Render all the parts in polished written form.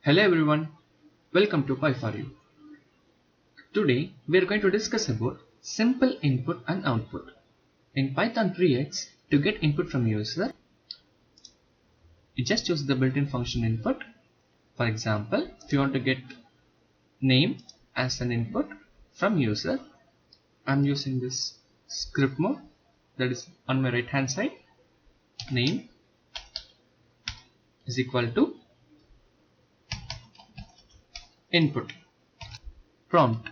Hello everyone, welcome to Pi for You. Today we are going to discuss about simple input and output. In Python 3x, to get input from user, you just use the built-in function input. For example, if you want to get name as an input from user, I'm using this script mode that is on my right hand side. Name is equal to input. Prompt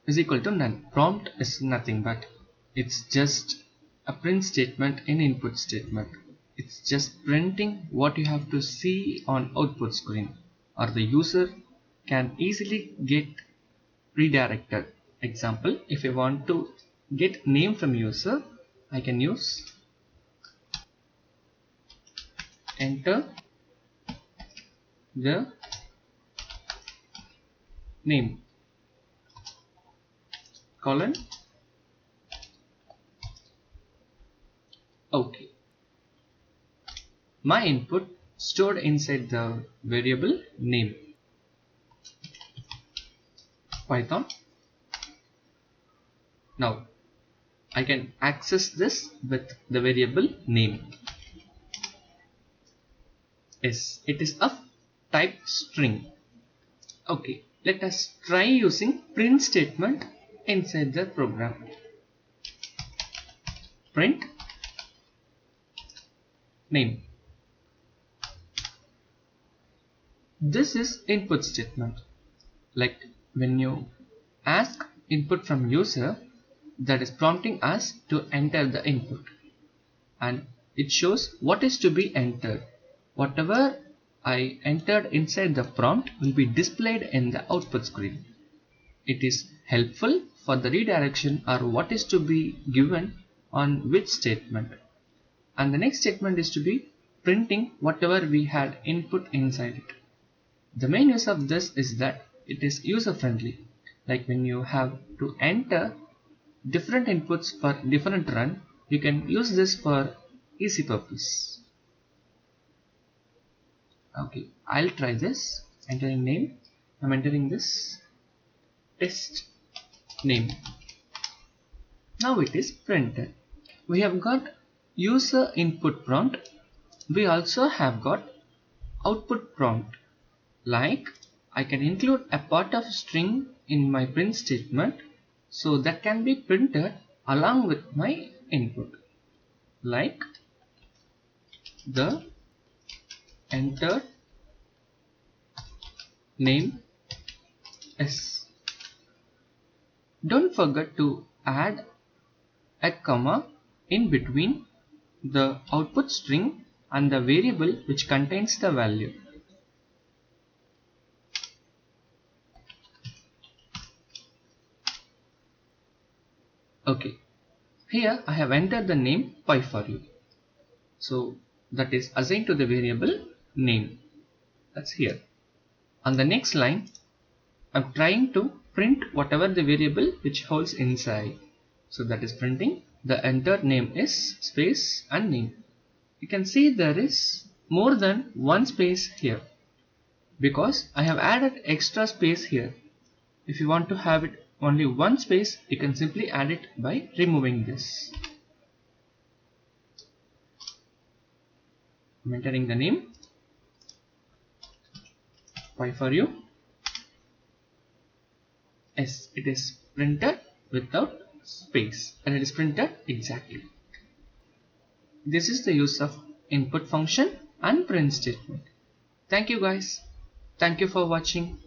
is equal to none. Prompt is nothing but it's just a print statement in input statement. It's just printing what you have to see on output screen, or the user can easily get redirected. Example, if I want to get name from user, I can use enter the name colon. Okay, my input stored inside the variable name. Python. Now I can access this with the variable name. Yes, it is of type string. Okay, let us try using print statement inside the program. Print name. This is input statement. Like when you ask input from user, that is prompting us to enter the input, and it shows what is to be entered. Whatever I entered inside the prompt will be displayed in the output screen. It is helpful for the redirection or what is to be given on which statement. And the next statement is to be printing whatever we had input inside it. The main use of this is that it is user friendly. Like when you have to enter different inputs for different run, you can use this for easy purpose. Okay, I'll try this. Entering name. I'm entering this test name. Now it is printed. We have got user input prompt. We also have got output prompt. Like I can include a part of string in my print statement, so that can be printed along with my input. Like the entered name is. Don't forget to add a comma in between the output string and the variable which contains the value. Okay, here I have entered the name Pi for You. So that is assigned to the variable name. That's here. On the next line, I'm trying to print whatever the variable which holds inside. So that is printing the entered name is space and name. You can see there is more than one space here because I have added extra space here. If you want to have it only one space, you can simply add it by removing this. I'm entering the name Pi for You. Yes, it is printed without space and it is printed exactly. This is the use of input function and print statement. Thank you guys. Thank you for watching.